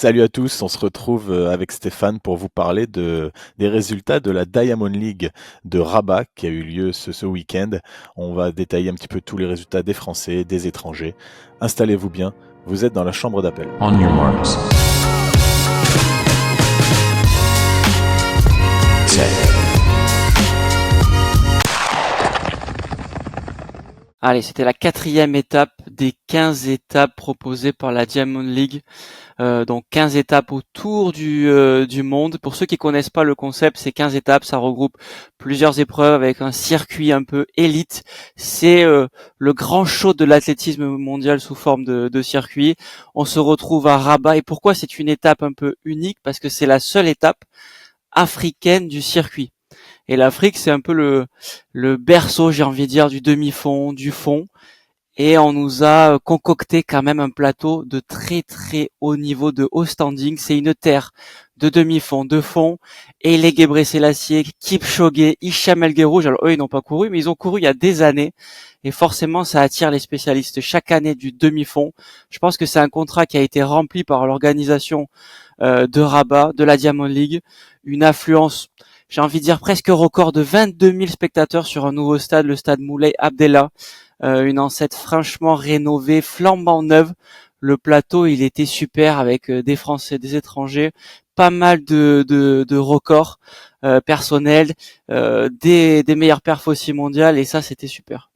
Salut à tous, on se retrouve avec Stéphane pour vous parler des résultats de la Diamond League de Rabat qui a eu lieu ce week-end. On va détailler un petit peu tous les résultats des Français, des étrangers. Installez-vous bien, vous êtes dans la chambre d'appel. On your marks. Set. Allez, c'était la 4e étape des 15 étapes proposées par la Diamond League. Donc 15 étapes autour du monde. Pour ceux qui connaissent pas le concept, c'est 15 étapes, ça regroupe plusieurs épreuves avec un circuit un peu élite. C'est le grand show de l'athlétisme mondial sous forme de circuit. On se retrouve à Rabat. Et pourquoi c'est une étape un peu unique? Parce que c'est la seule étape africaine du circuit. Et l'Afrique, c'est un peu le berceau, j'ai envie de dire, du demi-fond, du fond. Et on nous a concocté quand même un plateau de très très haut niveau, de haut standing. C'est une terre de demi-fond, de fond. Et les Gebre Selassie, Kipchoge, Hicham El Guerrouj, alors eux ils n'ont pas couru, mais ils ont couru il y a des années. Et forcément ça attire les spécialistes chaque année du demi-fond. Je pense que c'est un contrat qui a été rempli par l'organisation de Rabat, de la Diamond League. Une affluence, j'ai envie de dire presque record de 22 000 spectateurs sur un nouveau stade, le stade Moulay Abdellah. Une enceinte franchement rénovée, flambant neuve. Le plateau, il était super avec des Français, des étrangers, pas mal de records personnels, des meilleures perfs aussi mondiales, et ça, c'était super.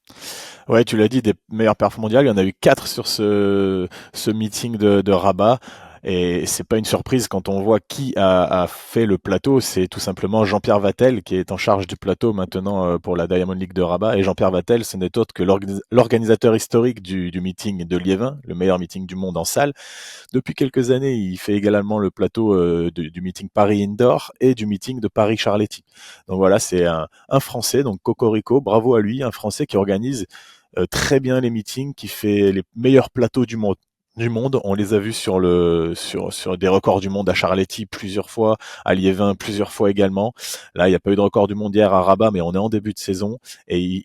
Ouais, tu l'as dit, des meilleurs perfs mondiales. Il y en a eu 4 sur ce meeting de Rabat. Et c'est pas une surprise quand on voit qui a fait le plateau. C'est tout simplement Jean-Pierre Vatel qui est en charge du plateau maintenant pour la Diamond League de Rabat. Et Jean-Pierre Vatel, ce n'est autre que l'organisateur historique du meeting de Liévin, le meilleur meeting du monde en salle. Depuis quelques années, il fait également le plateau du meeting Paris Indoor et du meeting de Paris Charletti. Donc voilà, c'est un Français, donc Cocorico, bravo à lui, un Français qui organise très bien les meetings, qui fait les meilleurs plateaux du monde. On les a vus sur des records du monde à Charletti plusieurs fois, à Liévin plusieurs fois également. Là, il n'y a pas eu de record du monde hier à Rabat, mais on est en début de saison et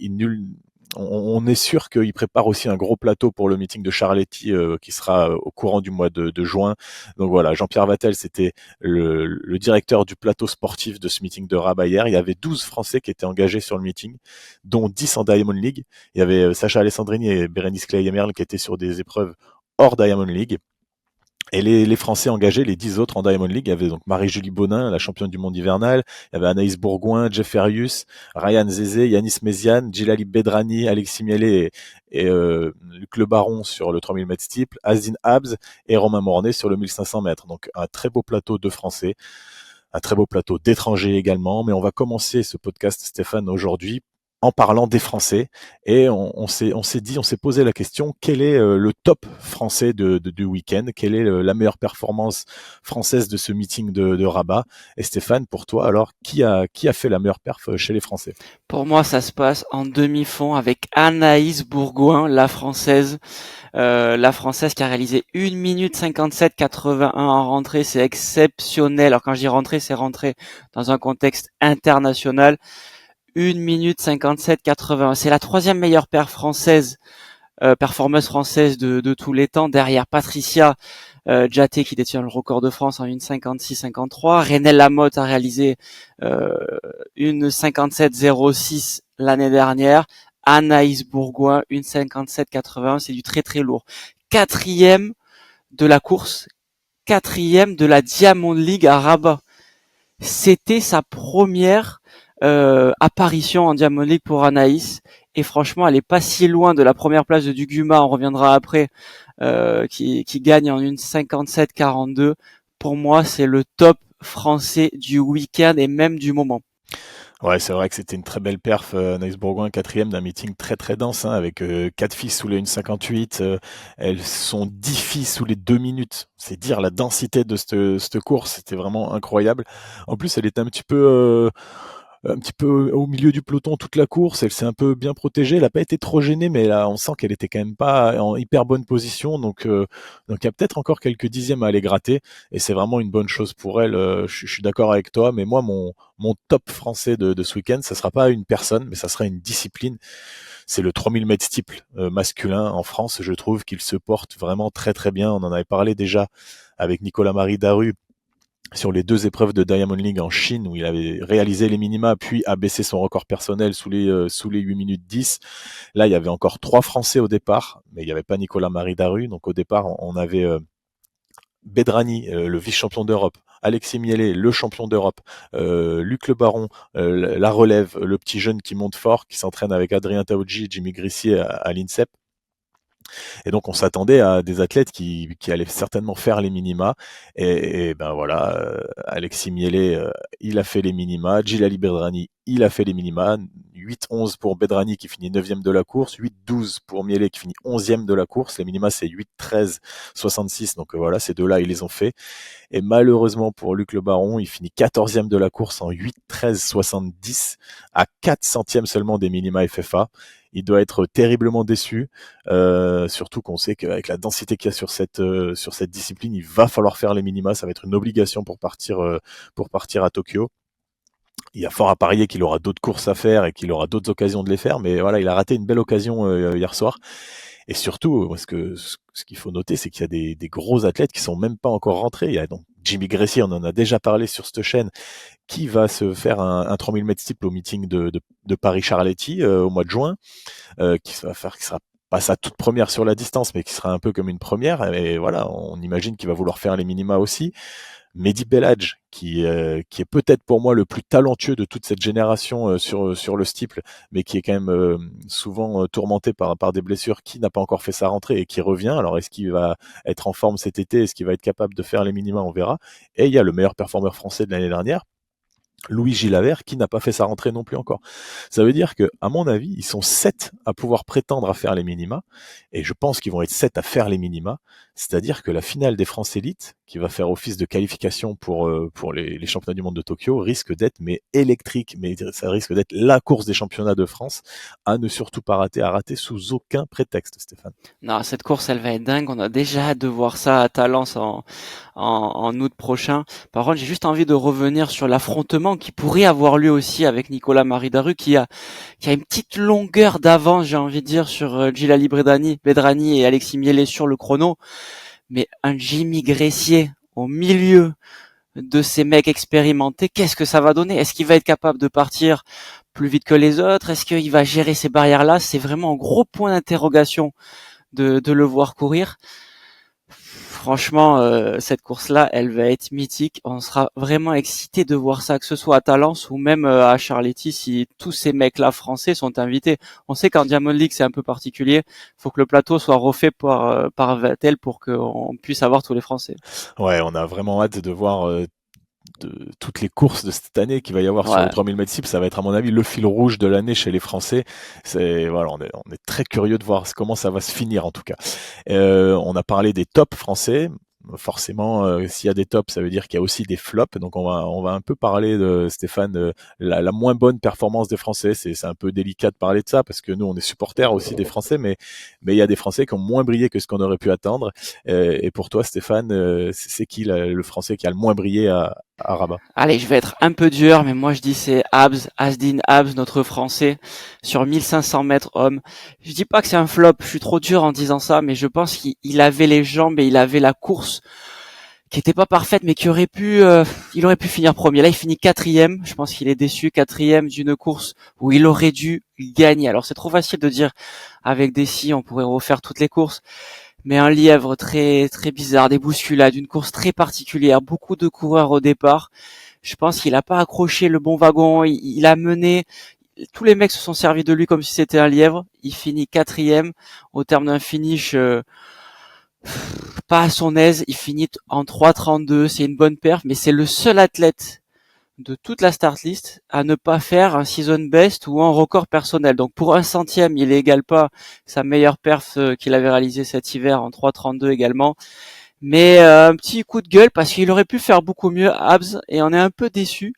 on est sûr qu'il prépare aussi un gros plateau pour le meeting de Charletti qui sera au courant du mois de juin. Donc voilà, Jean-Pierre Vatel, c'était le directeur du plateau sportif de ce meeting de Rabat hier. Il y avait 12 Français qui étaient engagés sur le meeting, dont 10 en Diamond League. Il y avait Sacha Alessandrini et Bérénice Clay-Emerle qui étaient sur des épreuves hors Diamond League. Et les Français engagés, les 10 autres en Diamond League, il y avait donc Marie-Julie Bonin, la championne du monde hivernal, il y avait Anaïs Bourgoin, Jeff Ferius, Ryan Zézé, Yanis Méziane, Djilali Bedrani, Alexis Mielet et Luc Le Baron sur le 3000 mètres steeple, Azine Habs et Romain Mornay sur le 1500 mètres. Donc un très beau plateau de Français, un très beau plateau d'étrangers également. Mais on va commencer ce podcast, Stéphane, aujourd'hui en parlant des Français. Et on s'est posé la question, quel est le top français du week-end? Quelle est la meilleure performance française de ce meeting de Rabat? Et Stéphane, pour toi, alors, qui a fait la meilleure perf chez les Français? Pour moi, ça se passe en demi-fond avec Anaïs Bourgoin, la française qui a réalisé 1 minute 57,81 en rentrée, c'est exceptionnel. Alors quand je dis rentrée, c'est rentrée dans un contexte international. 1 minute 57,81. C'est la 3e meilleure performance française de tous les temps, derrière Patricia Djaté qui détient le record de France en 1,56,53. Renelle Lamotte a réalisé une 57,06 l'année dernière. Anaïs Bourgoin, une 57,81, c'est du très très lourd. 4e de la course, 4e de la Diamond League à Rabat. C'était sa première apparition en Diamond League pour Anaïs, et franchement elle est pas si loin de la première place de Duguma, on reviendra après, qui gagne en une 57,42. Pour moi c'est le top français du week-end et même du moment. Ouais, c'est vrai que c'était une très belle perf. Anaïs Bourgoin, quatrième d'un meeting très très dense, hein, avec 4 filles sous les 1,58. Elles sont 10 filles sous les 2 minutes. C'est dire la densité de cette course. C'était vraiment incroyable. En plus, elle était un petit peu au milieu du peloton toute la course. Elle s'est un peu bien protégée. Elle n'a pas été trop gênée, mais là, on sent qu'elle était quand même pas en hyper bonne position. Donc il y a peut-être encore quelques dixièmes à aller gratter. Et c'est vraiment une bonne chose pour elle. Je suis d'accord avec toi. Mais moi, mon top français de ce week-end, ça sera pas une personne, mais ça sera une discipline. c'est le 3000 mètres steeple masculin en France. Je trouve qu'il se porte vraiment très très bien. On en avait parlé déjà avec Nicolas-Marie Daru sur les 2 épreuves de Diamond League en Chine où il avait réalisé les minima puis a baissé son record personnel sous les 8 minutes 10. Là, il y avait encore 3 Français au départ, mais il n'y avait pas Nicolas-Marie Daru. Donc au départ, on avait Bedrani, le vice-champion d'Europe, Alexis Miele, le champion d'Europe, Luc Le Baron, la relève, le petit jeune qui monte fort, qui s'entraîne avec Adrien Taoudji et Jimmy Grissier à l'INSEP. Et donc on s'attendait à des athlètes qui allaient certainement faire les minima. Et ben voilà, Alexis Miele, il a fait les minima. Djilali Bedrani, il a fait les minima. 8-11 pour Bedrani qui finit 9e de la course. 8-12 pour Miele qui finit 11e de la course. Les minima c'est 8-13-66. Donc voilà, ces deux-là, ils les ont fait. Et malheureusement pour Luc Le Baron, il finit 14e de la course en 8-13-70 à 4 centièmes seulement des minima FFA. Il doit être terriblement déçu, surtout qu'on sait qu'avec la densité qu'il y a sur cette discipline, il va falloir faire les minima. Ça va être une obligation pour partir à Tokyo. Il y a fort à parier qu'il aura d'autres courses à faire et qu'il aura d'autres occasions de les faire, mais voilà, il a raté une belle occasion hier soir. Et surtout, ce qu'il faut noter, c'est qu'il y a des gros athlètes qui sont même pas encore rentrés. Il y a donc Jimmy Gressier, on en a déjà parlé sur cette chaîne, qui va se faire un 3000 mètres steeple au meeting de Paris-Charletti au mois de juin, qui sera pas sa toute première sur la distance, mais qui sera un peu comme une première. Et voilà, on imagine qu'il va vouloir faire les minima aussi. Mehdi Bellage, qui est peut-être pour moi le plus talentueux de toute cette génération sur le steeple, mais qui est quand même souvent tourmenté par des blessures, qui n'a pas encore fait sa rentrée et qui revient. Alors est-ce qu'il va être en forme cet été? Est-ce qu'il va être capable de faire les minima? On verra. Et il y a le meilleur performeur français de l'année dernière, Louis Gilavert, qui n'a pas fait sa rentrée non plus encore. Ça veut dire que, à mon avis, ils sont 7 à pouvoir prétendre à faire les minima, et je pense qu'ils vont être 7 à faire les minima, c'est-à-dire que la finale des France Élites, qui va faire office de qualification pour les championnats du monde de Tokyo, risque d'être mais électrique, mais ça risque d'être la course des championnats de France, à ne surtout pas rater, à rater sous aucun prétexte, Stéphane. Non, cette course, elle va être dingue. On a déjà hâte de voir ça à Talence en août prochain. Par contre, j'ai juste envie de revenir sur l'affrontement qui pourrait avoir lieu aussi avec Nicolas-Marie Daru, qui a une petite longueur d'avance, j'ai envie de dire, sur Djilali Bedrani et Alexis Miele sur le chrono. Mais un Jimmy Gressier au milieu de ces mecs expérimentés, qu'est-ce que ça va donner? Est-ce qu'il va être capable de partir plus vite que les autres? Est-ce qu'il va gérer ces barrières-là? C'est vraiment un gros point d'interrogation de le voir courir. Franchement, cette course-là, elle va être mythique. On sera vraiment excités de voir ça, que ce soit à Talence ou même à Charletti, si tous ces mecs-là français sont invités. On sait qu'en Diamond League, c'est un peu particulier. Il faut que le plateau soit refait par Vettel pour qu'on puisse avoir tous les Français. Ouais, on a vraiment hâte de voir de toutes les courses de cette année qu'il va y avoir sur le 3000 mètres steeple. Ça va être à mon avis le fil rouge de l'année chez les Français. Voilà, on est très curieux de voir comment ça va se finir en tout cas. On a parlé des tops français. Forcément, s'il y a des tops, ça veut dire qu'il y a aussi des flops. Donc on va un peu parler de Stéphane, la moins bonne performance des Français. C'est un peu délicat de parler de ça parce que nous on est supporters aussi des Français, mais il y a des Français qui ont moins brillé que ce qu'on aurait pu attendre. Et pour toi, Stéphane, c'est qui le Français qui a le moins brillé à Rabat? Allez, je vais être un peu dur, mais moi je dis c'est Asdin Abs, notre Français, sur 1500 mètres homme. Je dis pas que c'est un flop, je suis trop dur en disant ça, mais je pense qu'il avait les jambes et il avait la course qui était pas parfaite, mais qui il aurait pu finir premier. Là, il finit quatrième. Je pense qu'il est déçu, quatrième d'une course où il aurait dû gagner. Alors c'est trop facile de dire avec des si, on pourrait refaire toutes les courses. Mais un lièvre très très bizarre, des bousculades, une course très particulière, beaucoup de coureurs au départ. Je pense qu'il a pas accroché le bon wagon, il a mené, tous les mecs se sont servis de lui comme si c'était un lièvre. Il finit quatrième au terme d'un finish pas à son aise. Il finit en 3,32, c'est une bonne perf, mais c'est le seul athlète de toute la start list à ne pas faire un season best ou un record personnel. Donc pour un centième, il égale pas sa meilleure perf qu'il avait réalisé cet hiver en 3,32 également. Mais un petit coup de gueule parce qu'il aurait pu faire beaucoup mieux, Abs, et on est un peu déçu,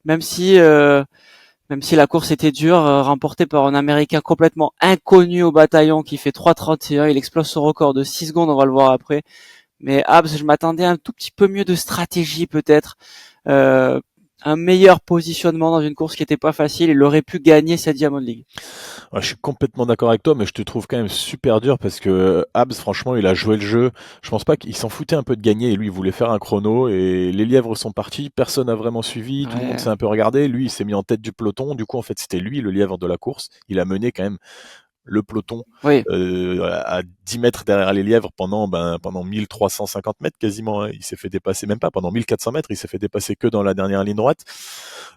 même si la course était dure, remportée par un Américain complètement inconnu au bataillon qui fait 3,31. Il explose son record de 6 secondes, on va le voir après. Mais Abs, je m'attendais à un tout petit peu mieux de stratégie peut-être. un meilleur positionnement dans une course qui était pas facile, il aurait pu gagner cette Diamond League. Ouais, je suis complètement d'accord avec toi, mais je te trouve quand même super dur parce que Habs, franchement, il a joué le jeu. Je pense pas qu'il s'en foutait un peu de gagner et lui, il voulait faire un chrono et les lièvres sont partis. Personne n'a vraiment suivi. Tout le monde Ouais, s'est un peu regardé. Lui, il s'est mis en tête du peloton. Du coup, en fait, c'était lui le lièvre de la course. Il a mené quand même le peloton oui, à 10 mètres derrière les lièvres pendant 1350 mètres quasiment, hein. Il s'est fait dépasser, même pas pendant 1400 mètres, il s'est fait dépasser que dans la dernière ligne droite.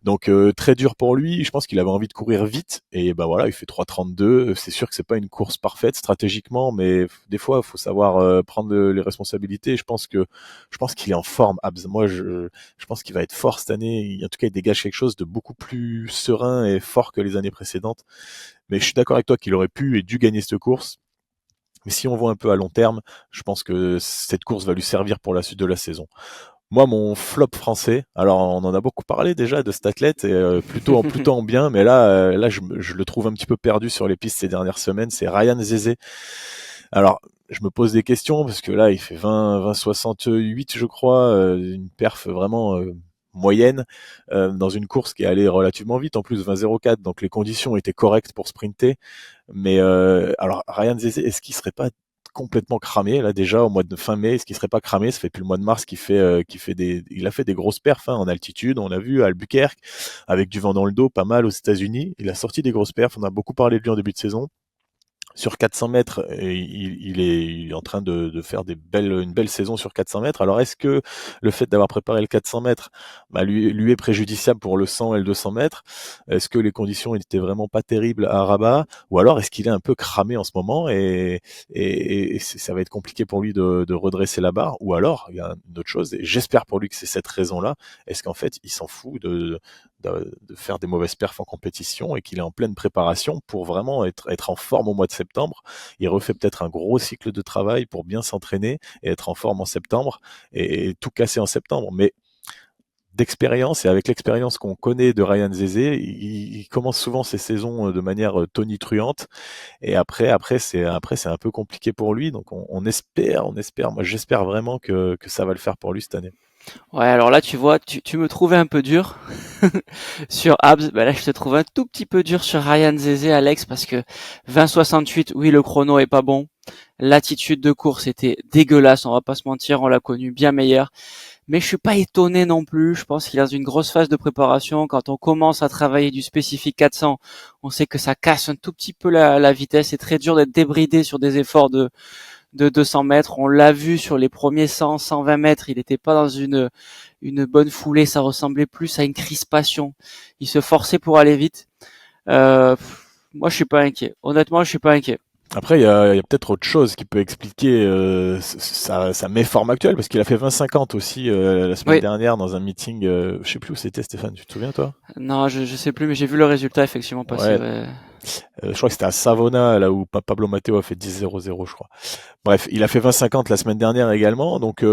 Donc très dur pour lui. Je pense qu'il avait envie de courir vite et ben voilà, il fait 3,32. C'est sûr que c'est pas une course parfaite stratégiquement, mais des fois il faut savoir prendre les responsabilités. Je pense qu'il est en forme. Habs. Moi, je pense qu'il va être fort cette année. En tout cas, il dégage quelque chose de beaucoup plus serein et fort que les années précédentes. Mais je suis d'accord avec toi qu'il aurait pu et dû gagner cette course. Mais si on voit un peu à long terme, je pense que cette course va lui servir pour la suite de la saison. Moi, mon flop français, alors on en a beaucoup parlé déjà de cet athlète, et plutôt en bien, mais là je le trouve un petit peu perdu sur les pistes ces dernières semaines, c'est Ryan Zezé. Alors, je me pose des questions, parce que là, il fait 20,68 je crois, une perf vraiment moyenne, dans une course qui est allée relativement vite, en plus 20,04, donc les conditions étaient correctes pour sprinter. Mais alors Ryan Zezé, est-ce qu'il serait pas complètement cramé là déjà au mois de fin mai? Est-ce qu'il serait pas cramé? Ça fait depuis le mois de mars il a fait des grosses perfs, hein, en altitude. On a vu à Albuquerque avec du vent dans le dos, pas mal aux États-Unis. Il a sorti des grosses perfs. On a beaucoup parlé de lui en début de saison. Sur 400 mètres, il est en train de faire une belle saison sur 400 mètres. Alors, est-ce que le fait d'avoir préparé le 400 mètres lui est préjudiciable pour le 100 et le 200 mètres? Est-ce que les conditions n'étaient vraiment pas terribles à Rabat? Ou alors, est-ce qu'il est un peu cramé en ce moment et ça va être compliqué pour lui de redresser la barre? Ou alors, il y a une autre chose, et j'espère pour lui que c'est cette raison-là, est-ce qu'en fait, il s'en fout de faire des mauvaises perfs en compétition et qu'il est en pleine préparation pour vraiment être en forme au mois de septembre. Il refait peut-être un gros cycle de travail pour bien s'entraîner et être en forme en septembre et tout casser en septembre. Mais d'expérience et avec l'expérience qu'on connaît de Ryan Zezé, il commence souvent ses saisons de manière tonitruante et après c'est un peu compliqué pour lui. Donc on espère. Moi j'espère vraiment que ça va le faire pour lui cette année. ouais. Alors là, tu vois, tu me trouvais un peu dur sur Habs. Bah là, je te trouve un tout petit peu dur sur Ryan Zezé, Alex, parce que 20,68, oui, le chrono est pas bon. L'attitude de course était dégueulasse. On va pas se mentir, on l'a connu bien meilleur. Mais je suis pas étonné non plus. Je pense qu'il est dans une grosse phase de préparation. Quand on commence à travailler du spécifique 400, on sait que ça casse un tout petit peu la vitesse. C'est très dur d'être débridé sur des efforts de 200 mètres. On l'a vu sur les premiers 100, 120 mètres. Il n'était pas dans une bonne foulée. Ça ressemblait plus à une crispation. Il se forçait pour aller vite. Euh, Moi, je suis pas inquiet. Honnêtement, je suis pas inquiet. Après, il y a peut-être autre chose qui peut expliquer sa méforme actuelle, parce qu'il a fait 20,50 aussi la semaine Oui. dernière dans un meeting, je sais plus où c'était, Stéphane, tu te souviens toi? Non, je sais plus, mais j'ai vu le résultat effectivement passer. Ouais, Ouais. je crois que c'était à Savona, là où Pablo Matteo a fait 10,00 je crois. Bref, il a fait 20,50 la semaine dernière également, donc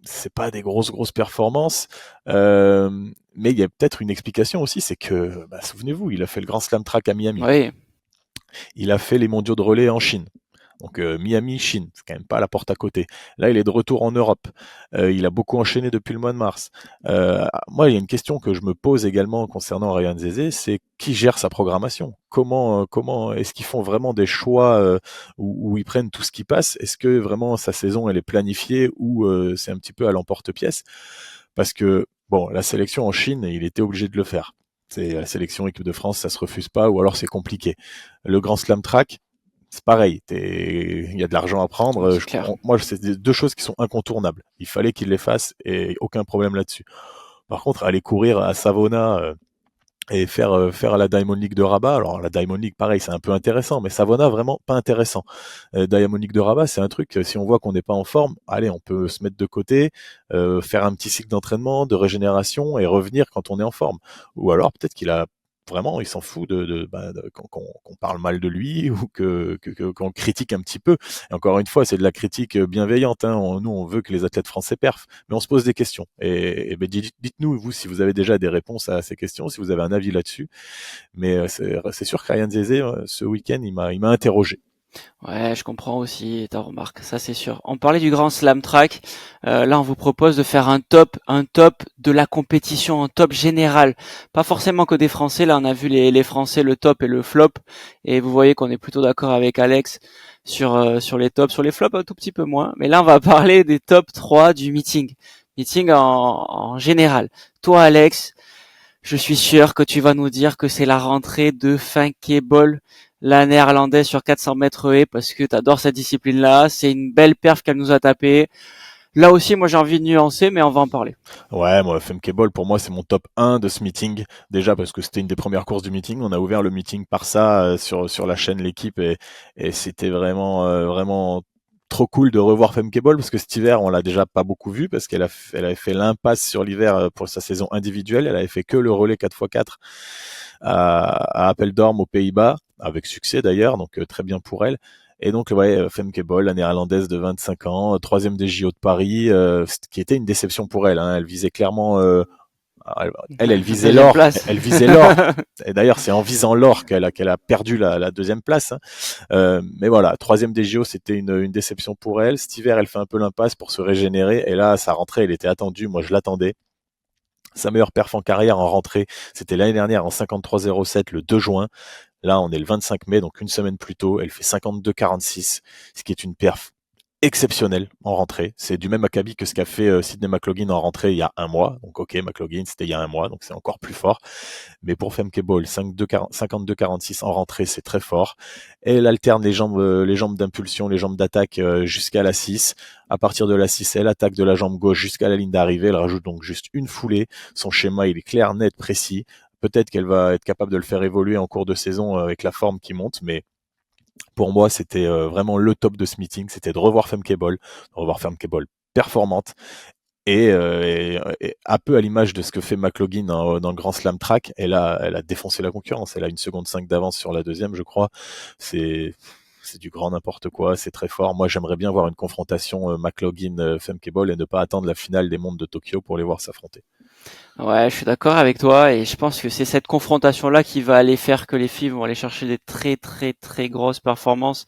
c'est pas des grosses performances, mais il y a peut-être une explication aussi, c'est que, souvenez-vous, il a fait le Grand Slam Track à Miami. Oui. Il a fait les mondiaux de relais en Chine. Donc Miami, Chine, c'est quand même pas à la porte à côté. Là, il est de retour en Europe. Il a beaucoup enchaîné depuis le mois de mars. Moi, il y a une question que je me pose également concernant Ryan Zezé, c'est qui gère sa programmation? Comment est-ce qu'ils font vraiment des choix où ils prennent tout ce qui passe? Est-ce que vraiment sa saison elle est planifiée ou c'est un petit peu à l'emporte-pièce? Parce que bon, la sélection en Chine, il était obligé de le faire. C'est la sélection équipe de France, ça se refuse pas, ou alors c'est compliqué. Le Grand Slam Track, c'est pareil. Il y a de l'argent à prendre. C'est clair. Moi, c'est deux choses qui sont incontournables. Il fallait qu'il les fasse et aucun problème là-dessus. Par contre, aller courir à Savona et faire la Diamond League de Rabat. Alors la Diamond League, pareil, c'est un peu intéressant, mais Savona vraiment pas intéressant. Diamond League de Rabat, c'est un truc. Si on voit qu'on n'est pas en forme, allez, on peut se mettre de côté, faire un petit cycle d'entraînement, de régénération et revenir quand on est en forme. Ou alors peut-être qu'il a vraiment, il s'en fout qu'on parle mal de lui ou qu'on critique un petit peu. Et encore une fois, c'est de la critique bienveillante. Hein. Nous, on veut que les athlètes français perfent, mais on se pose des questions. Et ben, dites-nous, vous, si vous avez déjà des réponses à ces questions, si vous avez un avis là-dessus. Mais c'est sûr que Ryan Zezé, ce week-end, il m'a interrogé. Ouais, je comprends aussi ta remarque, ça c'est sûr. On parlait du Grand Slam Track. Là, on vous propose de faire un top de la compétition, un top général. Pas forcément que des Français. Là, on a vu les Français, le top et le flop. Et vous voyez qu'on est plutôt d'accord avec Alex sur les tops, sur les flops un tout petit peu moins. Mais là, on va parler des top 3 du meeting. Meeting en général. Toi, Alex, je suis sûr que tu vas nous dire que c'est la rentrée de Finkeball, la néerlandaise sur 400 mètres haies, parce que tu adores cette discipline-là. C'est une belle perf qu'elle nous a tapé. Là aussi, moi j'ai envie de nuancer, mais on va en parler. Ouais, moi, FMK Ball, pour moi, c'est mon top 1 de ce meeting. Déjà parce que c'était une des premières courses du meeting. On a ouvert le meeting par ça sur la chaîne L'équipe et c'était vraiment trop cool de revoir FMK Ball parce que cet hiver, on l'a déjà pas beaucoup vu parce elle avait fait l'impasse sur l'hiver pour sa saison individuelle. Elle avait fait que le relais 4x4 à Apeldoorn aux Pays-Bas, avec succès d'ailleurs, donc très bien pour elle. Et donc, ouais, Femke Bol, la néerlandaise de 25 ans, troisième des JO de Paris, qui était une déception pour elle. Hein. Elle visait clairement, elle visait Deuxième l'or. place. Elle visait l'or. Et d'ailleurs, c'est en visant l'or qu'elle a perdu la deuxième place. Hein. Mais voilà, troisième des JO, c'était une déception pour elle. Cet hiver, elle fait un peu l'impasse pour se régénérer. Et là, sa rentrée, elle était attendue. Moi, je l'attendais. Sa meilleure perf en carrière en rentrée, c'était l'année dernière en 53,07 le 2 juin. Là, on est le 25 mai, donc une semaine plus tôt. Elle fait 52,46, ce qui est une perf exceptionnelle en rentrée. C'est du même acabit que ce qu'a fait Sydney McLaughlin en rentrée il y a un mois. Donc ok, McLaughlin, c'était il y a un mois, donc c'est encore plus fort. Mais pour Femke Ball, 52,46 en rentrée, c'est très fort. Et elle alterne les jambes d'impulsion, les jambes d'attaque jusqu'à la 6. À partir de la 6, elle attaque de la jambe gauche jusqu'à la ligne d'arrivée. Elle rajoute donc juste une foulée. Son schéma, il est clair, net, précis. Peut-être qu'elle va être capable de le faire évoluer en cours de saison avec la forme qui monte, mais pour moi, c'était vraiment le top de ce meeting. C'était de revoir Femke Ball, performante et un peu à l'image de ce que fait McLaughlin dans le Grand Slam Track, elle a défoncé la concurrence. Elle a 1,5 seconde d'avance sur la deuxième, je crois. C'est c'est du grand n'importe quoi, c'est très fort. Moi, j'aimerais bien voir une confrontation McLaughlin-Femke Ball et ne pas attendre la finale des mondes de Tokyo pour les voir s'affronter. Ouais, je suis d'accord avec toi et je pense que c'est cette confrontation-là qui va aller faire que les filles vont aller chercher des très très très grosses performances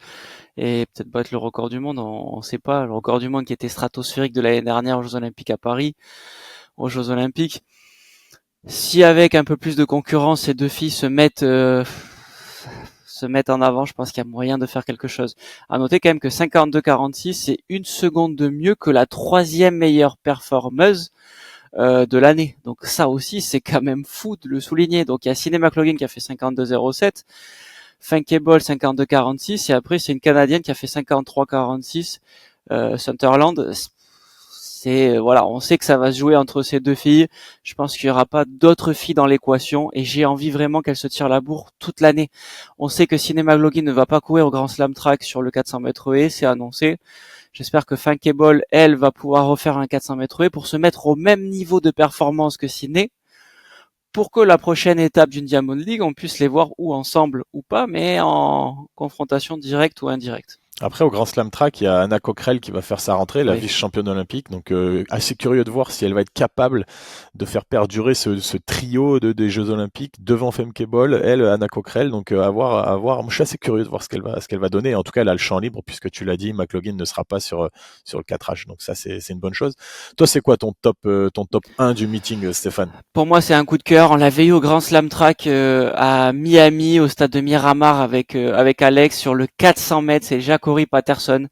et peut-être battre le record du monde, on sait pas, le record du monde qui était stratosphérique de l'année dernière aux Jeux Olympiques à Paris, aux Jeux Olympiques. Si avec un peu plus de concurrence, ces deux filles se mettent en avant, je pense qu'il y a moyen de faire quelque chose. À noter quand même que 52-46, c'est une seconde de mieux que la troisième meilleure performeuse de l'année. Donc ça aussi, c'est quand même fou de le souligner. Donc il y a Sydney McLaughlin qui a fait 52-07, Finkeball 52-46, et après c'est une Canadienne qui a fait 53-46, Sunderland. C'est voilà, on sait que ça va se jouer entre ces deux filles. Je pense qu'il y aura pas d'autres filles dans l'équation et j'ai envie vraiment qu'elles se tirent la bourre toute l'année. On sait que Sydney McLaughlin ne va pas courir au Grand Slam Track sur le 400 mètres haies, c'est annoncé. J'espère que Finkeball, elle, va pouvoir refaire un 400 mètres haies pour se mettre au même niveau de performance que Sydney, pour que la prochaine étape d'une Diamond League, on puisse les voir ou ensemble ou pas, mais en confrontation directe ou indirecte. Après, au Grand Slam Track, il y a Anna Coquerel qui va faire sa rentrée, la Oui. vice-championne olympique. Donc, assez curieux de voir si elle va être capable de faire perdurer ce trio des Jeux Olympiques devant Femke Bol, elle, Anna Coquerel. Donc, à voir. Moi, je suis assez curieux de voir ce qu'elle va donner. En tout cas, elle a le champ libre puisque tu l'as dit, McLaughlin ne sera pas sur le 4H. Donc, ça, c'est une bonne chose. Toi, c'est quoi ton top 1 du meeting, Stéphane? Pour moi, c'est un coup de cœur. On l'avait eu au Grand Slam Track à Miami, au stade de Miramar avec Alex sur le 400 mètres. C'est Jacori Patterson,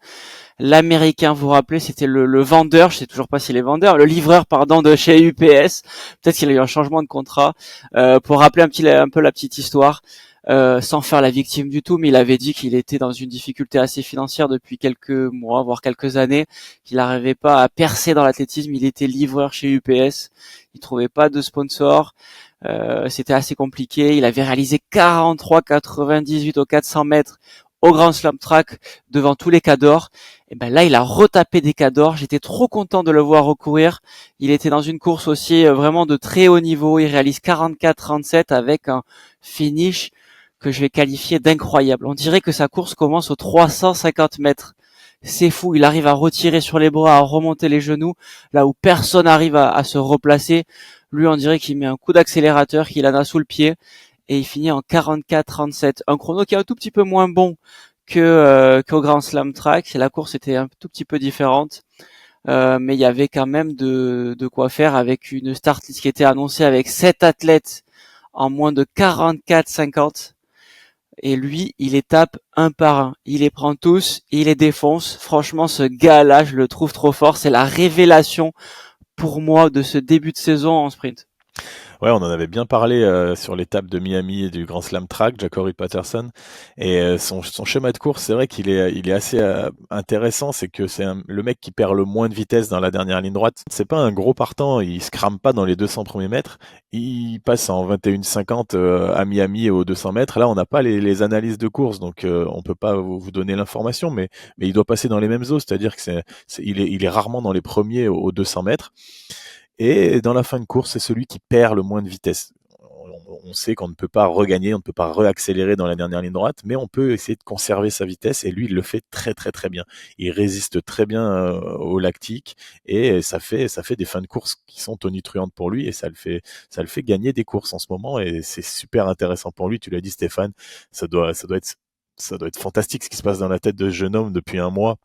l'Américain. Vous vous rappelez, c'était le vendeur. Je sais toujours pas s'il est vendeur, le livreur, pardon, de chez UPS. Peut-être qu'il a eu un changement de contrat. Pour rappeler un peu la petite histoire. Sans faire la victime du tout, mais il avait dit qu'il était dans une difficulté assez financière depuis quelques mois, voire quelques années, qu'il n'arrivait pas à percer dans l'athlétisme. Il était livreur chez UPS, il trouvait pas de sponsor, c'était assez compliqué. Il avait réalisé 43,98 au 400 mètres au Grand Slam Track devant tous les cadors. Et ben là, il a retapé des cadors. J'étais trop content de le voir recourir. Il était dans une course aussi vraiment de très haut niveau. Il réalise 44,37 avec un finish que je vais qualifier d'incroyable. On dirait que sa course commence aux 350 mètres. C'est fou, il arrive à retirer sur les bras, à remonter les genoux, là où personne n'arrive à se replacer. Lui, on dirait qu'il met un coup d'accélérateur, qu'il en a sous le pied, et il finit en 44-37. Un chrono qui est un tout petit peu moins bon qu'au Grand Slam Track. La course était un tout petit peu différente. Mais il y avait quand même de quoi faire avec une start list qui était annoncée avec 7 athlètes en moins de 44-50. Et lui, il les tape un par un. Il les prend tous, il les défonce. Franchement, ce gars-là, je le trouve trop fort. C'est la révélation pour moi de ce début de saison en sprint. Ouais, on en avait bien parlé sur l'étape de Miami et du Grand Slam Track, Jackory Patterson. Et son schéma de course, c'est vrai qu'il est assez intéressant. C'est que le mec qui perd le moins de vitesse dans la dernière ligne droite. C'est pas un gros partant, il se crame pas dans les 200 premiers mètres. Il passe en 21,50 à Miami et aux 200 mètres. Là, on n'a pas les analyses de course, donc on peut pas vous donner l'information, mais il doit passer dans les mêmes eaux, c'est-à-dire que il est rarement dans les premiers aux 200 mètres. Et dans la fin de course, c'est celui qui perd le moins de vitesse. On sait qu'on ne peut pas regagner, on ne peut pas réaccélérer dans la dernière ligne droite, mais on peut essayer de conserver sa vitesse et lui, il le fait très très très bien. Il résiste très bien au lactique et ça fait des fins de course qui sont tonitruantes pour lui et ça le fait gagner des courses en ce moment et c'est super intéressant pour lui. Tu l'as dit Stéphane, ça doit être fantastique ce qui se passe dans la tête de ce jeune homme depuis un mois.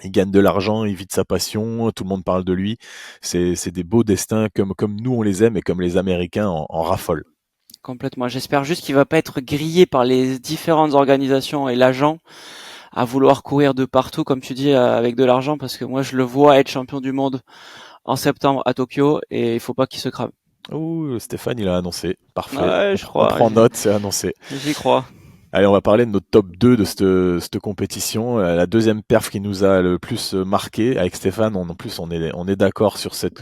Il gagne de l'argent, il vit de sa passion, tout le monde parle de lui. C'est des beaux destins comme nous on les aime et comme les Américains en raffolent. Complètement. J'espère juste qu'il va pas être grillé par les différentes organisations et l'agent à vouloir courir de partout, comme tu dis, avec de l'argent, parce que moi, je le vois être champion du monde en septembre à Tokyo et il faut pas qu'il se crame. Ouh, Stéphane, il a annoncé. Parfait. Ouais, On, je on crois. prend note, c'est annoncé. J'y crois. Allez, on va parler de notre top 2 de cette compétition. La deuxième perf qui nous a le plus marqué avec Stéphane, en plus on est d'accord sur cette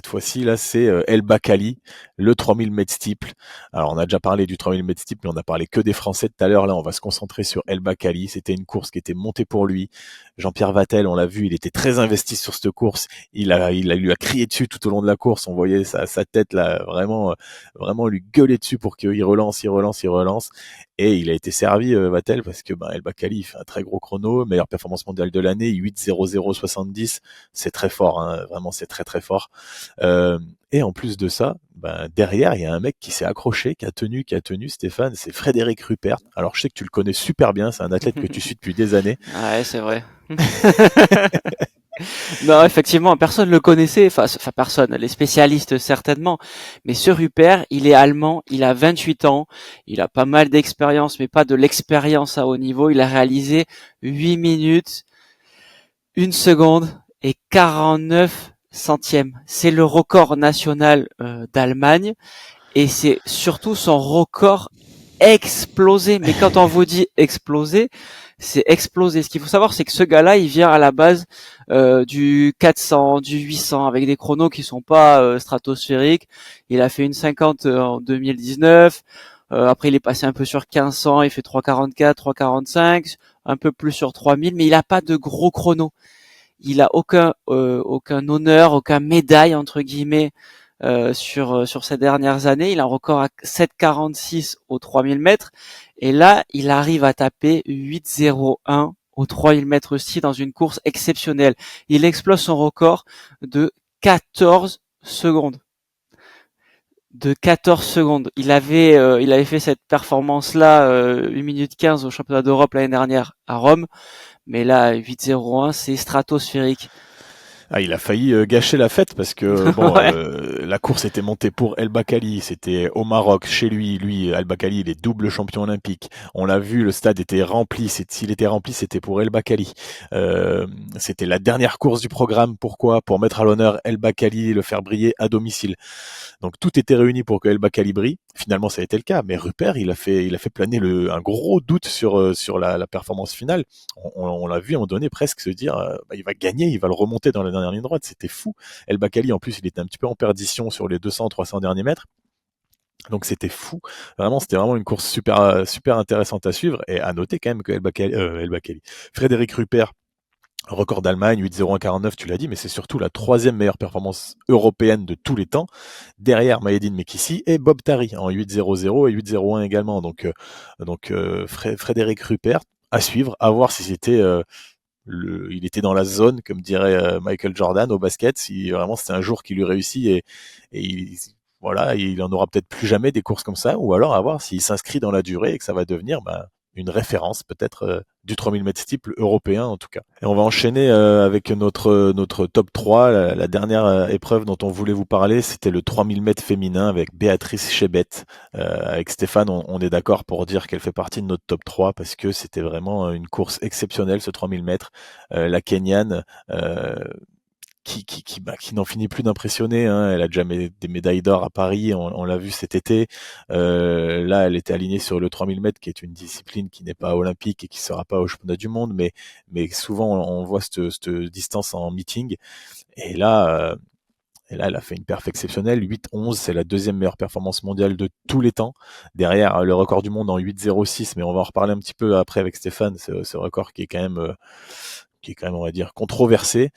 fois-ci là, c'est El Bakkali, le 3000 mètres steeple. Alors on a déjà parlé du 3000 mètres steeple, mais on a parlé que des Français tout à l'heure. Là, on va se concentrer sur El Bakkali. C'était une course qui était montée pour lui. Jean-Pierre Vattel, on l'a vu, il était très investi sur cette course. Il lui a crié dessus tout au long de la course. On voyait sa tête là, vraiment lui gueuler dessus pour qu'il relance. Et il a été servi, Vattel, parce que El Bakkali fait un très gros chrono, meilleure performance mondiale de l'année, 8:00,70. C'est très fort, hein, vraiment c'est très très fort. Et en plus de ça, derrière, il y a un mec qui s'est accroché, qui a tenu, Stéphane, c'est Frédéric Ruppert. Alors je sais que tu le connais super bien, c'est un athlète que tu suis depuis des années. Ouais, c'est vrai. Non, effectivement, personne le connaissait, enfin personne, les spécialistes certainement, mais ce Rupert, il est allemand, il a 28 ans, il a pas mal d'expérience, mais pas de l'expérience à haut niveau. Il a réalisé 8 minutes, 1 seconde et 49 centièmes. C'est le record national d'Allemagne et c'est surtout son record explosé. Mais quand on vous dit explosé, c'est explosé. Ce qu'il faut savoir, c'est que ce gars-là, il vient à la base du 400, du 800, avec des chronos qui sont pas stratosphériques. Il a fait une 50 en 2019. Après, il est passé un peu sur 1500. Il fait 3,44, 3,45, un peu plus sur 3000, mais il a pas de gros chronos. Il a aucun honneur, aucun médaille entre guillemets sur ces dernières années. Il a un record à 7,46 aux 3000 mètres. Et là, il arrive à taper 8,01 aux 3000 mètres aussi dans une course exceptionnelle. Il explose son record de 14 secondes. De 14 secondes. Il avait fait cette performance-là, 1 minute 15 au championnat d'Europe l'année dernière à Rome. Mais là, 8,01, c'est stratosphérique. Ah, il a failli gâcher la fête parce que bon, Ouais. la course était montée pour El Bakkali, c'était au Maroc, chez lui. Lui, El Bakkali, il est double champion olympique. On l'a vu, le stade était rempli. S'il était rempli, c'était pour El Bakkali. C'était la dernière course du programme. Pourquoi? Pour mettre à l'honneur El Bakkali et le faire briller à domicile. Donc tout était réuni pour que El Bakkali brille. Finalement, ça a été le cas. Mais Rupert, il a fait planer un gros doute sur la performance finale. On l'a vu à un moment donné presque se dire, il va gagner, il va le remonter dans la dernière ligne droite. C'était fou. El Bakkali, en plus, il était un petit peu en perdition sur les 200, 300 derniers mètres. Donc c'était fou. Vraiment, c'était vraiment une course super, super intéressante à suivre. Et à noter quand même que El Bakkali, Frédéric Rupert, record d'Allemagne, 8,01,49, tu l'as dit, mais c'est surtout la troisième meilleure performance européenne de tous les temps, derrière Maïdine Mekissi et Bob Tari en 8,00 et 8,01 également. Donc Frédéric Rupert à suivre, à voir si c'était il était dans la zone, comme dirait Michael Jordan au basket, si vraiment c'était un jour qui lui réussit et voilà, il en aura peut-être plus jamais des courses comme ça, ou alors à voir s'il s'inscrit dans la durée et que ça va devenir une référence peut-être du 3000 mètres steeple européen en tout cas. Et on va enchaîner avec notre top 3. La dernière épreuve dont on voulait vous parler, c'était le 3000 mètres féminin avec Béatrice Chebet. Avec Stéphane, on est d'accord pour dire qu'elle fait partie de notre top 3 parce que c'était vraiment une course exceptionnelle ce 3000 mètres. La Kenyane qui n'en finit plus d'impressionner. Hein. Elle a déjà des médailles d'or à Paris, on l'a vu cet été. Là, elle était alignée sur le 3000 mètres, qui est une discipline qui n'est pas olympique et qui sera pas au championnat du monde, mais souvent on voit cette distance en meeting. Et là, elle a fait une perf exceptionnelle. 8-11, c'est la deuxième meilleure performance mondiale de tous les temps. Derrière, le record du monde en 8-06, mais on va en reparler un petit peu après avec Stéphane. Ce record qui est quand même, on va dire, controversé.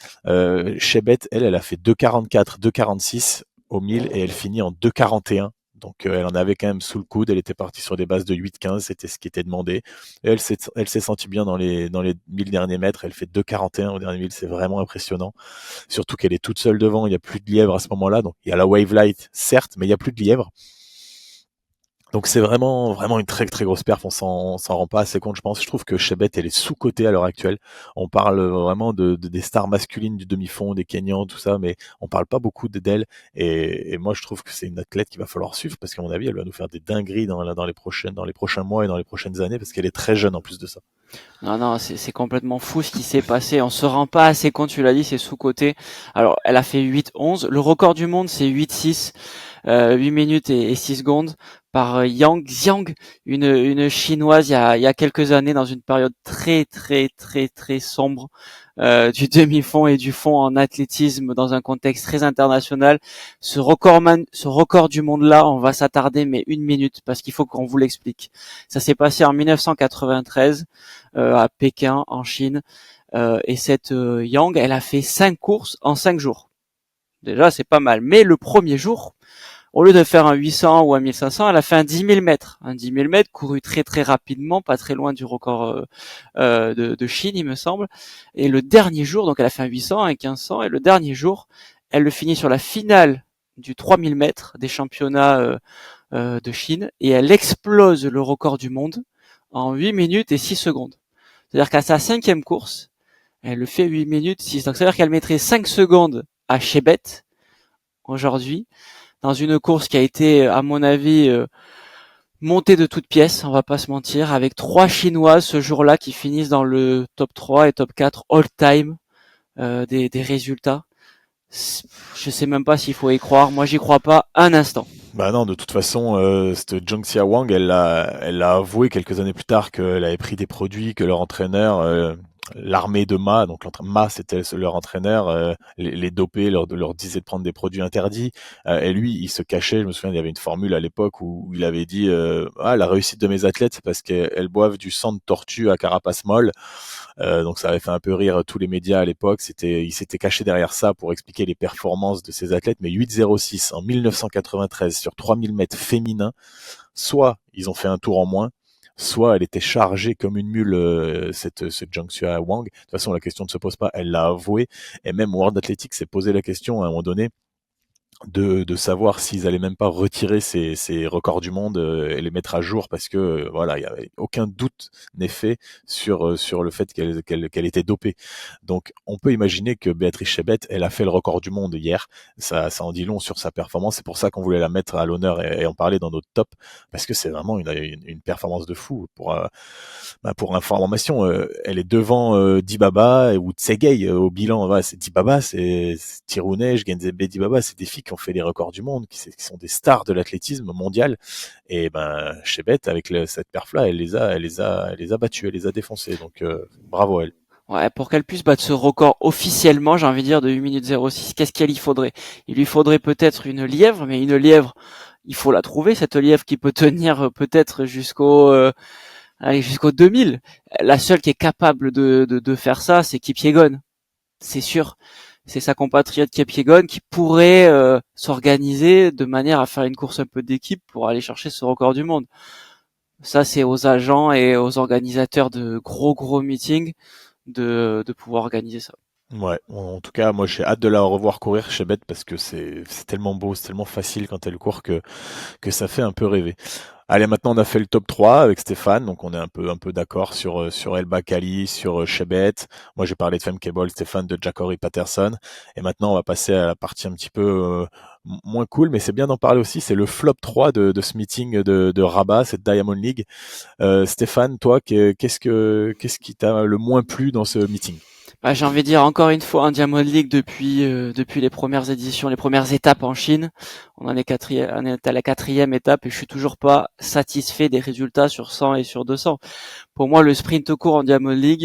Chebet, elle a fait 2,44, 2,46 au 1000 et elle finit en 2,41. Donc elle en avait quand même sous le coude, elle était partie sur des bases de 8,15, c'était ce qui était demandé. Et elle s'est sentie bien dans les 1000 derniers mètres, elle fait 2,41 au dernier 1000, c'est vraiment impressionnant. Surtout qu'elle est toute seule devant, il n'y a plus de lièvre à ce moment-là, donc il y a la wave light, certes, mais il n'y a plus de lièvre. Donc c'est vraiment une très très grosse perf, on s'en rend pas assez compte, je pense. Je trouve que Chebet, elle est sous-cotée à l'heure actuelle. On parle vraiment des stars masculines du demi-fond, des Kenyans, tout ça, mais on parle pas beaucoup d'elle. Et moi, je trouve que c'est une athlète qu'il va falloir suivre parce qu'à mon avis, elle va nous faire des dingueries dans les prochains mois et dans les prochaines années parce qu'elle est très jeune en plus de ça. Non, non, c'est complètement fou ce qui s'est passé. On se rend pas assez compte, tu l'as dit, c'est sous-coté. Alors, elle a fait 8-11. Le record du monde, c'est 8-6, 8 minutes et 6 secondes par Yang Xiang, une chinoise il y a quelques années dans une période très, très, très, très sombre du demi-fond et du fond en athlétisme dans un contexte très international. Ce record du monde-là, on va s'attarder mais une minute parce qu'il faut qu'on vous l'explique. Ça s'est passé en 1993 à Pékin, en Chine. Et cette Yang, elle a fait 5 courses en 5 jours. Déjà, c'est pas mal. Mais le premier jour, au lieu de faire un 800 ou un 1500, elle a fait un 10 000 mètres. Un 10 000 mètres couru très très rapidement, pas très loin du record de Chine, il me semble. Et le dernier jour, donc elle a fait un 800, un 1500, et le dernier jour, elle le finit sur la finale du 3000 mètres des championnats de Chine, et elle explose le record du monde en 8 minutes et 6 secondes. C'est-à-dire qu'à sa cinquième course, elle le fait 8 minutes 6. Donc c'est-à-dire qu'elle mettrait 5 secondes à Chebet aujourd'hui dans une course qui a été, à mon avis, montée de toutes pièces, on va pas se mentir, avec 3 Chinoises ce jour-là qui finissent dans le top 3 et top 4 all-time des résultats. Je sais même pas s'il faut y croire. Moi, j'y crois pas un instant. Bah non, de toute façon, cette Zhongxia Wang, elle a avoué quelques années plus tard qu'elle avait pris des produits, que leur entraîneur, l'armée de Ma, donc Ma c'était leur entraîneur, les dopés leur disait de prendre des produits interdits, et lui il se cachait. Je me souviens, il y avait une formule à l'époque où il avait dit ah, la réussite de mes athlètes c'est parce qu'elles boivent du sang de tortue à carapace molle. Donc ça avait fait un peu rire tous les médias à l'époque. Il s'était caché derrière ça pour expliquer les performances de ses athlètes. Mais 8,06 en 1993 sur 3000 mètres féminins, soit ils ont fait un tour en moins, soit elle était chargée comme une mule, cette Zhangxia Wang. De toute façon, la question ne se pose pas, elle l'a avoué. Et même World Athletics s'est posé la question à un moment donné de savoir s'ils allaient même pas retirer ces records du monde et les mettre à jour parce que voilà, il y avait aucun doute n'est fait sur le fait qu'elle était dopée. Donc on peut imaginer que Béatrice Chebet, elle a fait le record du monde hier. Ça en dit long sur sa performance. C'est pour ça qu'on voulait la mettre à l'honneur et en parler dans notre top parce que c'est vraiment une performance de fou. Pour information, elle est devant Dibaba ou Tsegay au bilan. Voilà, c'est Dibaba, c'est Tirounej, Genzebe Dibaba, c'est des filles qui ont fait les records du monde, qui sont des stars de l'athlétisme mondial. Et ben Chebet, avec cette perf-là, elle les a battues, elle les a défoncées. Donc bravo à elle. Ouais, pour qu'elle puisse battre ce record officiellement, j'ai envie de dire, de 8 minutes 06, qu'est-ce qu'il lui faudrait? Il lui faudrait peut-être une lièvre, mais une lièvre, il faut la trouver, cette lièvre qui peut tenir peut-être jusqu'au 2000. La seule qui est capable de faire ça, c'est Kipyegon. C'est sûr. C'est sa compatriote Kipyegon qui pourrait s'organiser de manière à faire une course un peu d'équipe pour aller chercher ce record du monde. Ça, c'est aux agents et aux organisateurs de gros meetings de pouvoir organiser ça. Ouais, en tout cas, moi j'ai hâte de la revoir courir Chebet parce que c'est tellement beau, c'est tellement facile quand elle court que ça fait un peu rêver. Allez, maintenant on a fait le top 3 avec Stéphane, donc on est un peu d'accord sur El Bakkali, sur Chebet. Moi j'ai parlé de Femke-Bol, Stéphane de Jacori Patterson. Et maintenant on va passer à la partie un petit peu moins cool, mais c'est bien d'en parler aussi. C'est le flop 3 de ce meeting de Rabat, cette Diamond League. Stéphane, toi, qu'est-ce qui t'a le moins plu dans ce meeting? Bah, j'ai envie de dire encore une fois un Diamond League depuis les premières éditions, les premières étapes en Chine. On est à la quatrième étape et je suis toujours pas satisfait des résultats sur 100 et sur 200. Pour moi, le sprint court en Diamond League,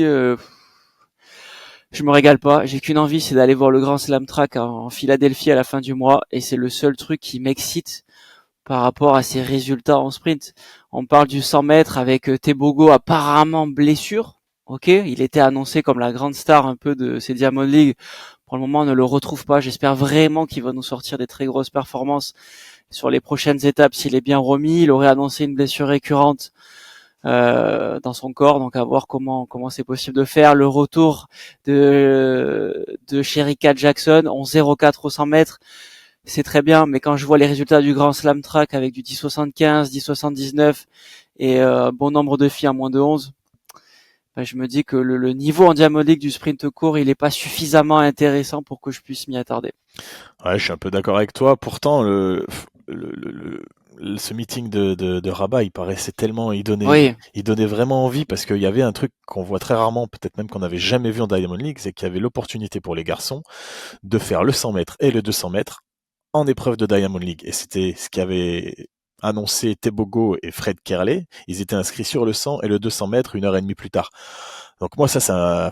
je me régale pas. J'ai qu'une envie, c'est d'aller voir le Grand Slam Track en Philadelphie à la fin du mois et c'est le seul truc qui m'excite par rapport à ces résultats en sprint. On parle du 100 mètres avec Tebogo apparemment blessure. Ok, il était annoncé comme la grande star un peu de ces Diamond League. Pour le moment, on ne le retrouve pas. J'espère vraiment qu'il va nous sortir des très grosses performances sur les prochaines étapes s'il est bien remis. Il aurait annoncé une blessure récurrente dans son corps, donc à voir comment c'est possible de faire. Le retour de Sherika Jackson en 0,4 au 100 mètres, c'est très bien, mais quand je vois les résultats du Grand Slam Track avec du 10,75, 10,79 et bon nombre de filles à moins de 11, ben je me dis que le niveau en Diamond League du sprint court, il est pas suffisamment intéressant pour que je puisse m'y attarder. Ouais, je suis un peu d'accord avec toi. Pourtant, le, le- le- ce meeting de Rabat, il paraissait tellement, Oui, il donnait vraiment envie parce qu'il y avait un truc qu'on voit très rarement, peut-être même qu'on n'avait jamais vu en Diamond League, c'est qu'il y avait l'opportunité pour les garçons de faire le 100 mètres et le 200 mètres en épreuve de Diamond League. Et c'était ce qu'avaient annoncé Tebogo et Fred Kerley. Ils étaient inscrits sur le 100 et le 200 mètres une heure et demie plus tard. Donc moi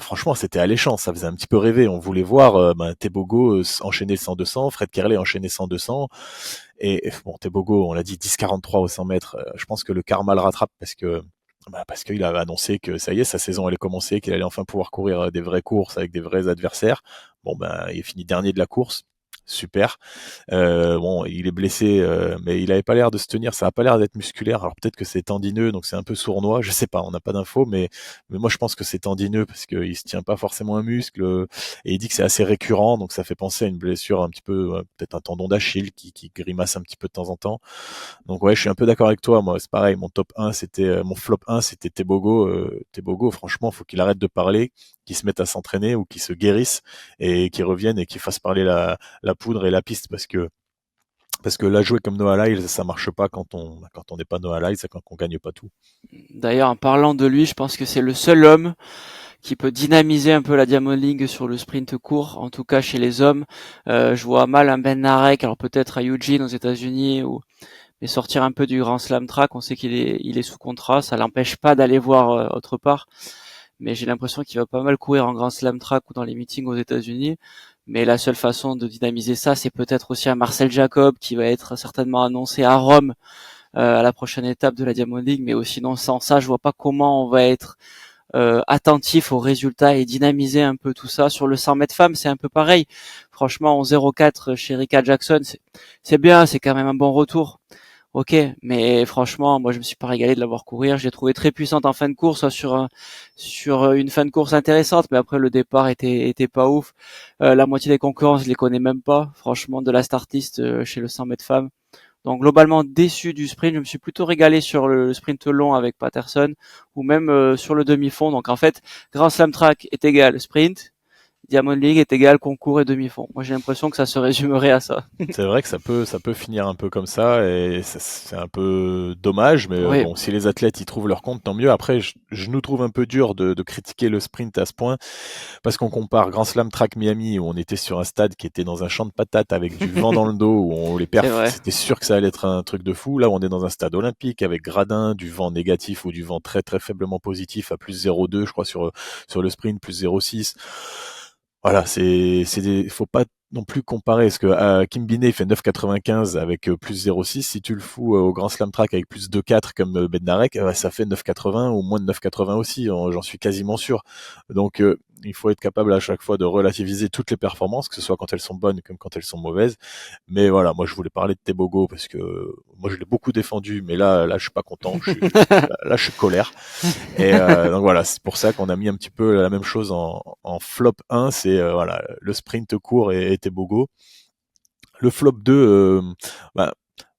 franchement c'était alléchant, ça faisait un petit peu rêver. On voulait voir Tebogo enchaîner le 100-200, Fred Kerley enchaîner 100-200. Et bon, Tebogo, on l'a dit, 10,43 au 100 mètres. Je pense que le karma le rattrape parce qu'il avait annoncé que ça y est, sa saison allait commencer, qu'il allait enfin pouvoir courir des vraies courses avec des vrais adversaires. Bon ben, il est fini dernier de la course. Super. Bon, il est blessé, mais il avait pas l'air de se tenir. Ça a pas l'air d'être musculaire. Alors peut-être que c'est tendineux, donc c'est un peu sournois. Je sais pas, on n'a pas d'infos, mais moi je pense que c'est tendineux parce qu'il se tient pas forcément un muscle. Et il dit que c'est assez récurrent, donc ça fait penser à une blessure un petit peu, peut-être un tendon d'Achille qui grimace un petit peu de temps en temps. Donc ouais, je suis un peu d'accord avec toi. Moi, c'est pareil. Mon flop 1, c'était Tebogo. Tebogo, franchement, faut qu'il arrête de parler, qu'il se mette à s'entraîner ou qu'il se guérisse et qu'il revienne et qu'il fasse parler la poudre et la piste parce que là, jouer comme Noah Lyles, ça marche pas quand on n'est pas Noah Lyles, c'est quand on gagne pas tout. d'ailleurs en parlant de lui, je pense que c'est le seul homme qui peut dynamiser un peu la Diamond League sur le sprint court, en tout cas chez les hommes. Je vois mal un Ben Narek, alors peut-être à Eugene aux États-Unis ou mais sortir un peu du Grand Slam Track. On sait qu'il est sous contrat, ça l'empêche pas d'aller voir autre part. Mais j'ai l'impression qu'il va pas mal courir en Grand Slam Track ou dans les meetings aux États-Unis. Mais la seule façon de dynamiser ça, c'est peut-être aussi un Marcel Jacob qui va être certainement annoncé à Rome à la prochaine étape de la Diamond League. Mais sinon, sans ça, je vois pas comment on va être attentif aux résultats et dynamiser un peu tout ça. Sur le 100 mètres femmes, c'est un peu pareil. Franchement, en 0,4 chez Rika Jackson, c'est bien, c'est quand même un bon retour. Ok, mais franchement, moi je me suis pas régalé de la voir courir. Je l'ai trouvée très puissante en fin de course, soit sur une fin de course intéressante, mais après le départ était pas ouf. La moitié des concurrents, je les connais même pas. Franchement, de la startiste chez le 100 mètres femmes. Donc globalement déçu du sprint. Je me suis plutôt régalé sur le sprint long avec Patterson ou même sur le demi-fond. Donc en fait, Grand Slam Track est égal sprint, Diamond League est égal concours et demi-fond. Moi j'ai l'impression que ça se résumerait à ça. C'est vrai que ça peut finir un peu comme ça et c'est un peu dommage, mais Oui, bon, si les athlètes y trouvent leur compte, tant mieux. Après, je nous trouve un peu dur de critiquer le sprint à ce point parce qu'on compare Grand Slam Track Miami où on était sur un stade qui était dans un champ de patates avec du vent dans le dos où les c'est perfs, vrai. c'était sûr que ça allait être un truc de fou. Là, on est dans un stade olympique avec gradin, du vent négatif ou du vent très très faiblement positif à plus 0,2, je crois sur le sprint, plus 0,6. Voilà, faut pas non plus comparer, parce que Kim Binet fait 9,95 avec plus 0,6. Si tu le fous au Grand Slam Track avec plus 2,4 comme Bednarek, ça fait 9,80 ou moins de 9,80 aussi, j'en suis quasiment sûr. Donc il faut être capable à chaque fois de relativiser toutes les performances, que ce soit quand elles sont bonnes comme quand elles sont mauvaises. Mais voilà, moi je voulais parler de Tebogo parce que moi je l'ai beaucoup défendu, mais là je suis pas content, là je suis colère. Et donc voilà, c'est pour ça qu'on a mis un petit peu la même chose en flop 1, c'est voilà, le sprint court et Tebogo. Le flop 2, bah,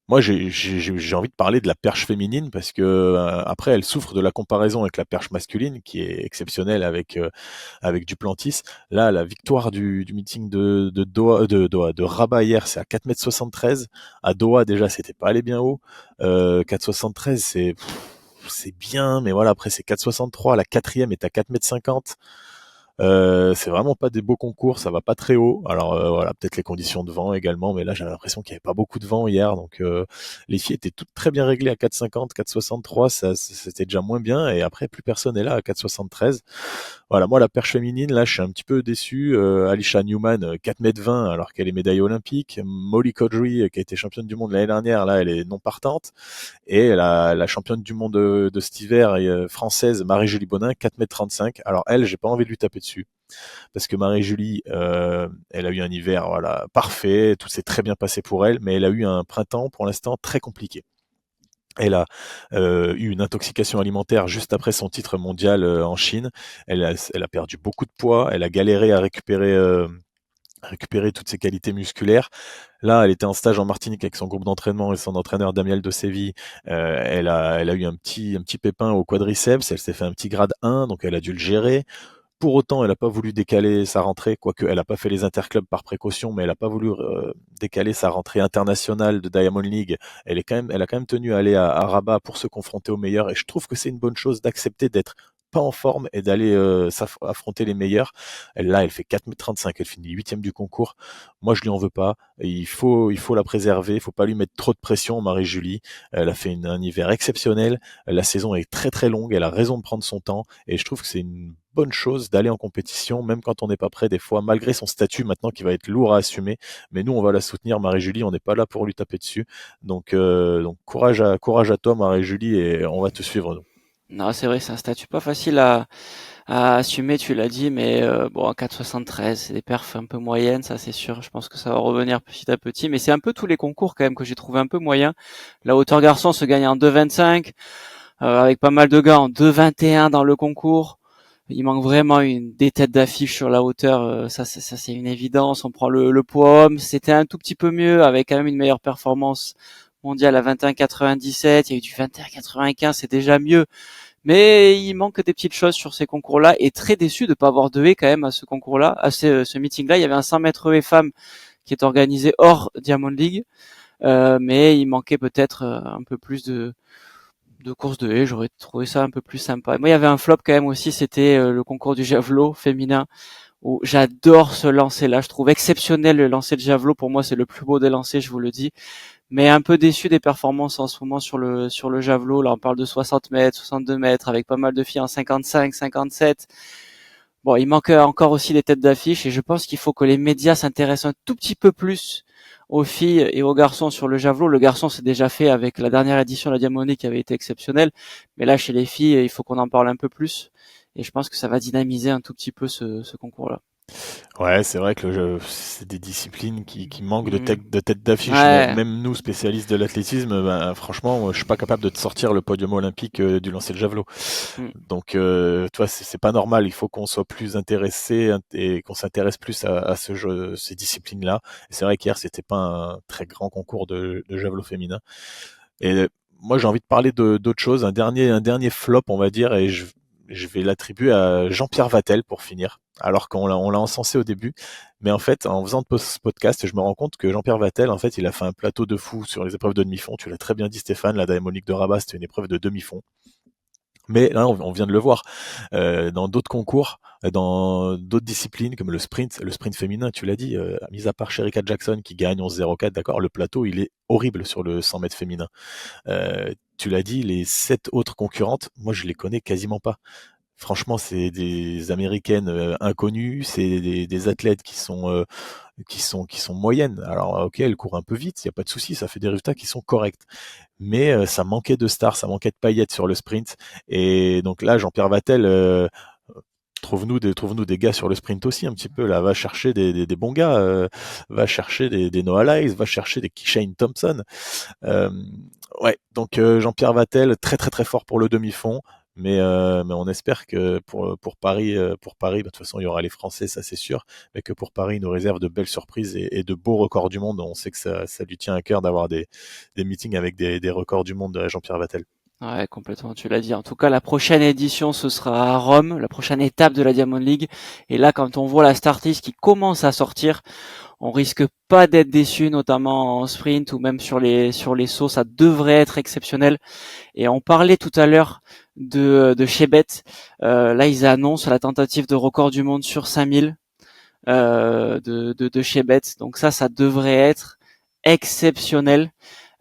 Moi, j'ai envie de parler de la perche féminine parce que après, elle souffre de la comparaison avec la perche masculine qui est exceptionnelle avec Duplantis. Là, la victoire du meeting de Rabat hier, c'est à 4,73 m. À Doha, déjà, c'était pas allé bien haut. 4,73, c'est bien, mais voilà, après c'est 4,63. La quatrième est à 4,50 m. C'est vraiment pas des beaux concours, ça va pas très haut. Alors voilà, peut-être les conditions de vent également, mais là j'avais l'impression qu'il y avait pas beaucoup de vent hier, donc les filles étaient toutes très bien réglées à 4,50, 4,63, c'était déjà moins bien, et après plus personne est là à 4,73. Voilà, moi la perche féminine, là je suis un petit peu déçu. Alisha Newman, 4,20 m alors qu'elle est médaille olympique. Molly Caudry, qui a été championne du monde l'année dernière, là elle est non partante. Et la championne du monde de cet hiver française, Marie-Julie Bonin, 4,35 m. Alors elle, j'ai pas envie de lui taper dessus parce que Marie-Julie, elle a eu un hiver voilà parfait, tout s'est très bien passé pour elle, mais elle a eu un printemps pour l'instant très compliqué. Elle a eu une intoxication alimentaire juste après son titre mondial en Chine. Elle a perdu beaucoup de poids, elle a galéré à récupérer toutes ses qualités musculaires. Là, elle était en stage en Martinique avec son groupe d'entraînement et son entraîneur Damiel de Séville. Elle a eu un petit pépin au quadriceps. Elle s'est fait un petit grade 1, donc elle a dû le gérer. Pour autant, elle n'a pas voulu décaler sa rentrée, quoique elle n'a pas fait les interclubs par précaution, mais elle n'a pas voulu décaler sa rentrée internationale de Diamond League. Elle a quand même tenu à aller à Rabat pour se confronter aux meilleurs, et je trouve que c'est une bonne chose d'accepter d'être pas en forme et d'aller affronter les meilleurs. Là, elle fait 4,35 m, elle finit 8e du concours. Moi, je lui en veux pas. Il faut la préserver, il faut pas lui mettre trop de pression, Marie-Julie. Elle a fait un hiver exceptionnel. La saison est très très longue, elle a raison de prendre son temps, et je trouve que c'est une bonne chose d'aller en compétition, même quand on n'est pas prêt des fois, malgré son statut maintenant qui va être lourd à assumer. Mais nous, on va la soutenir, Marie-Julie, on n'est pas là pour lui taper dessus. Donc courage à toi, Marie-Julie, et on va te suivre, nous. Non, c'est vrai, c'est un statut pas facile à assumer, tu l'as dit, mais bon, à 4,73, c'est des perfs un peu moyennes, ça c'est sûr. Je pense que ça va revenir petit à petit, mais c'est un peu tous les concours quand même que j'ai trouvé un peu moyens. La hauteur garçon se gagne en 2,25, avec pas mal de gars en 2,21 dans le concours. Il manque vraiment des têtes d'affiche sur la hauteur, ça c'est une évidence. On prend le poids homme, c'était un tout petit peu mieux avec quand même une meilleure performance mondiale à 21,97. Il y a eu du 21,95, c'est déjà mieux. Mais il manque des petites choses sur ces concours-là, et très déçu de pas avoir de haies quand même à ce concours-là, à ce meeting-là. Il y avait un 100 mètres haies femmes qui est organisé hors Diamond League, mais il manquait peut-être un peu plus de courses de haies. J'aurais trouvé ça un peu plus sympa. Et moi, il y avait un flop quand même aussi, c'était le concours du javelot féminin, où j'adore ce lancer-là. Je trouve exceptionnel le lancer de javelot. Pour moi, c'est le plus beau des lancers, je vous le dis. Mais un peu déçu des performances en ce moment sur le javelot. Là, on parle de 60 mètres, 62 mètres, avec pas mal de filles en 55, 57. Bon, il manque encore aussi des têtes d'affiche, et je pense qu'il faut que les médias s'intéressent un tout petit peu plus aux filles et aux garçons sur le javelot. Le garçon, c'est déjà fait avec la dernière édition de la Diamond League qui avait été exceptionnelle. Mais là, chez les filles, il faut qu'on en parle un peu plus. Et je pense que ça va dynamiser un tout petit peu ce concours-là. Ouais, c'est vrai que c'est des disciplines qui manquent de Mhm. tête d'affiche. Ouais. Même nous, spécialistes de l'athlétisme, ben, franchement, je suis pas capable de te sortir le podium olympique du lancer de javelot. Mm. Donc, toi, c'est pas normal. Il faut qu'on soit plus intéressé et qu'on s'intéresse plus à ce jeu, ces disciplines-là. Et c'est vrai qu'hier, c'était pas un très grand concours de javelot féminin. Et moi, j'ai envie de parler d'autre chose, un dernier flop, on va dire, et je vais l'attribuer à Jean-Pierre Vatel pour finir, alors qu'on l'a encensé au début. Mais en fait, en faisant ce podcast, je me rends compte que Jean-Pierre Vatel, en fait, il a fait un plateau de fou sur les épreuves de demi-fond. Tu l'as très bien dit, Stéphane, la Diamond League de Rabat, c'était une épreuve de demi-fond. Mais là, on vient de le voir dans d'autres concours, dans d'autres disciplines comme le sprint féminin, tu l'as dit, mis à part Sherika Jackson qui gagne 11,04, d'accord, le plateau, il est horrible sur le 100 mètres féminin. Tu l'as dit, les 7 autres concurrentes, moi je les connais quasiment pas. Franchement, c'est des américaines inconnues, c'est des athlètes qui sont moyennes. Alors ok, elles courent un peu vite, il y a pas de souci, ça fait des résultats qui sont corrects. Mais ça manquait de stars, ça manquait de paillettes sur le sprint. Et donc là, Jean-Pierre Vatel, trouve-nous des gars sur le sprint aussi un petit peu là, va chercher des bons gars, va chercher des Noah Lyles, va chercher des Shane Thompson. Euh, ouais, donc Jean-Pierre Vatel, très très très fort pour le demi-fond, mais on espère que pour Paris, de toute façon, il y aura les Français, ça c'est sûr, mais que pour Paris, il nous réserve de belles surprises et de beaux records du monde. On sait que ça lui tient à cœur d'avoir des meetings avec des records du monde de Jean-Pierre Vattel. Ouais, complètement, tu l'as dit. En tout cas, la prochaine édition, ce sera à Rome, la prochaine étape de la Diamond League. Et là, quand on voit la start list qui commence à sortir, on risque pas d'être déçu, notamment en sprint ou même sur les sauts. Ça devrait être exceptionnel. Et on parlait tout à l'heure de Chebet. Là, ils annoncent la tentative de record du monde sur 5000 de Chebet. Donc ça devrait être exceptionnel.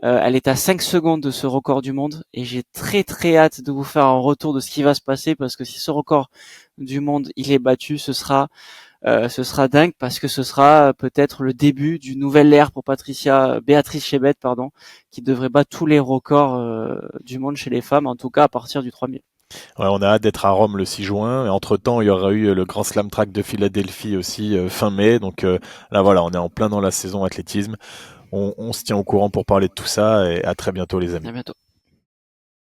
Elle est à 5 secondes de ce record du monde et j'ai très très hâte de vous faire un retour de ce qui va se passer parce que si ce record du monde il est battu, ce sera dingue parce que ce sera peut-être le début d'une nouvelle ère pour Béatrice Chebet pardon, qui devrait battre tous les records du monde chez les femmes, en tout cas à partir du 3000. Ouais, on a hâte d'être à Rome le 6 juin. Et entre-temps, il y aura eu le Grand Slam Track de Philadelphie aussi fin mai. Donc là, voilà, on est en plein dans la saison athlétisme. On se tient au courant pour parler de tout ça et à très bientôt les amis. À bientôt.